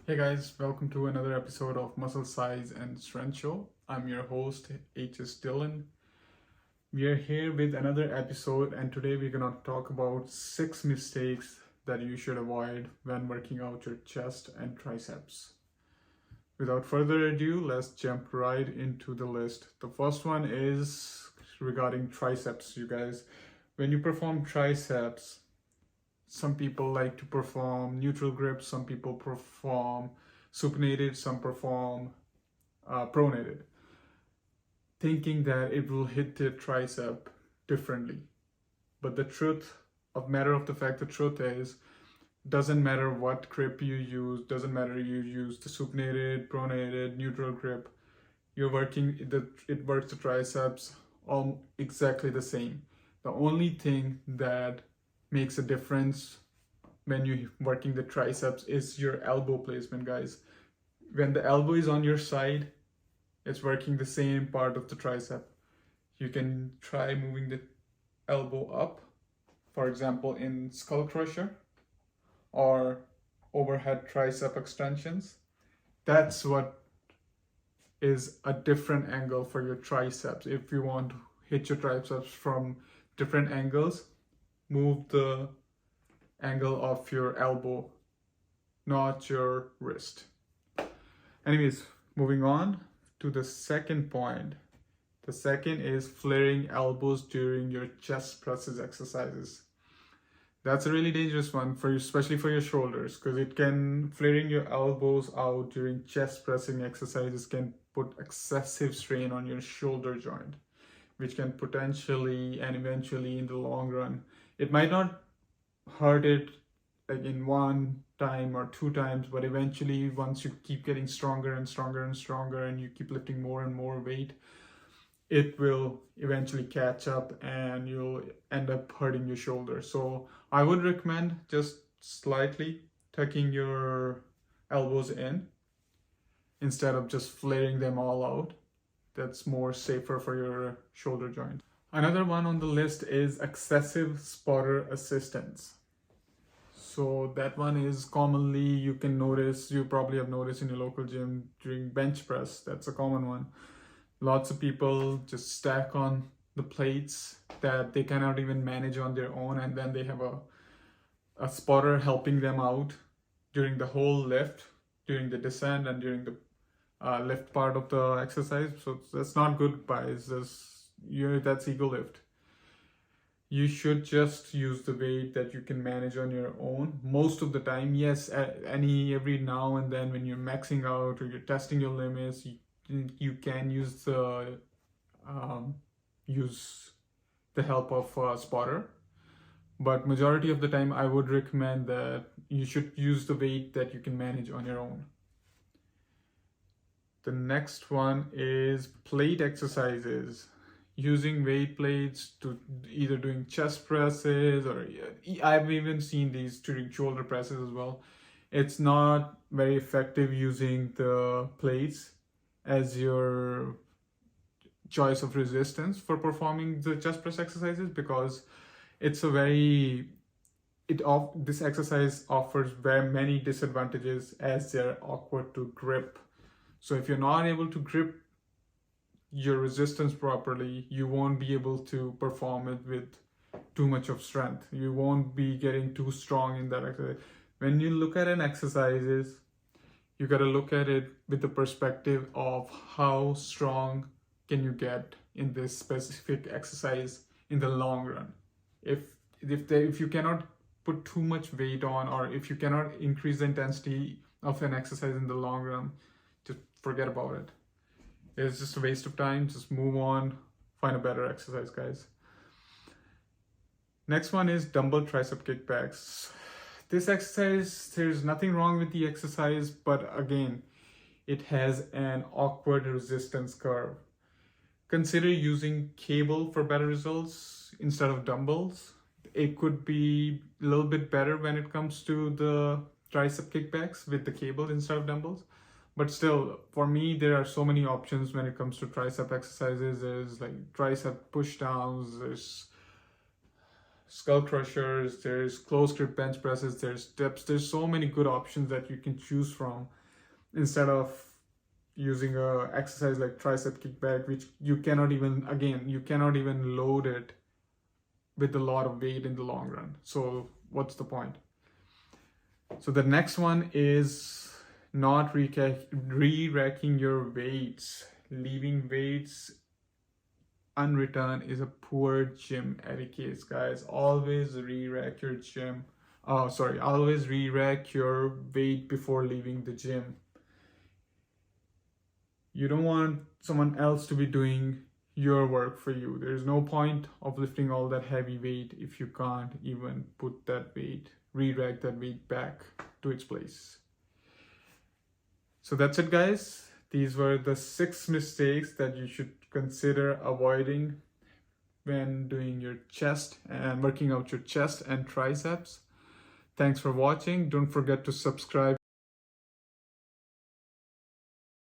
Hey guys, welcome to another episode of Muscle Size and Strength Show. I'm your host, HS Dylan. We are here with another episode, and today we're gonna talk about 6 mistakes that you should avoid when working out your chest and triceps. Without further ado, let's jump right into the list. The first one is regarding triceps, you guys. When you perform triceps, some people like to perform neutral grips, some people perform supinated, some perform pronated, thinking that it will hit their tricep differently. But the truth is, doesn't matter what grip you use, doesn't matter you use the supinated, pronated, neutral grip, it works the triceps all exactly the same. The only thing that makes a difference when you're working the triceps is your elbow placement, guys. When the elbow is on your side, it's working the same part of the tricep. You can try moving the elbow up, for example, in skull crusher or overhead tricep extensions. That's what is a different angle for your triceps. If you want to hit your triceps from different angles, move the angle of your elbow, not your wrist. Anyways, moving on to the second point. The second is flaring elbows during your chest presses exercises. That's a really dangerous one for you, especially for your shoulders, because flaring your elbows out during chest pressing exercises can put excessive strain on your shoulder joint, which can potentially and eventually in the long run, it might not hurt it like in one time or 2 times, but eventually once you keep getting stronger and stronger and stronger and you keep lifting more and more weight, it will eventually catch up and you'll end up hurting your shoulder. So I would recommend just slightly tucking your elbows in instead of just flaring them all out. That's more safer for your shoulder joint. Another one on the list is excessive spotter assistance. So that one is commonly, you probably have noticed in your local gym during bench press. That's a common one. Lots of people just stack on the plates that they cannot even manage on their own, and then they have a spotter helping them out during the whole lift, during the descent and during the lift part of the exercise. So that's not good, guys. That's ego lift. You should just use the weight that you can manage on your own most of the time. Yes, every now and then when you're maxing out or you're testing your limits, you can use the help of a spotter. But majority of the time, I would recommend that you should use the weight that you can manage on your own. The next one is plate exercises. Using weight plates to either doing chest presses, or I've even seen these during shoulder presses as well. It's not very effective using the plates as your choice of resistance for performing the chest press exercises, because this exercise offers very many disadvantages as they're awkward to grip. So if you're not able to grip your resistance properly, you won't be able to perform it with too much of strength. You won't be getting too strong in that exercise. When you look at an exercises, you got to look at it with the perspective of how strong can you get in this specific exercise in the long run. If you cannot put too much weight on, or if you cannot increase the intensity of an exercise in the long run, just forget about it. It's just a waste of time. Just move on, find a better exercise, guys. Next one is dumbbell tricep kickbacks. This exercise, there's nothing wrong with the exercise, but again, it has an awkward resistance curve. Consider using cable for better results instead of dumbbells. It could be a little bit better when it comes to the tricep kickbacks with the cable instead of dumbbells. But still, for me, there are so many options when it comes to tricep exercises. There's like tricep push downs, there's skull crushers, there's close grip bench presses, there's dips. There's so many good options that you can choose from instead of using a exercise like tricep kickback, which you cannot even load it with a lot of weight in the long run. So what's the point? So the next one is not re-racking your weights. Leaving weights unreturned is a poor gym etiquette, guys. Always re-rack your always re-rack your weight before leaving the gym. You don't want someone else to be doing your work for you. There's no point of lifting all that heavy weight if you can't even put that weight, re-rack that weight back to its place. So that's it, guys. These were the 6 mistakes that you should consider avoiding when doing your chest and working out your chest and triceps. Thanks for watching. Don't forget to subscribe.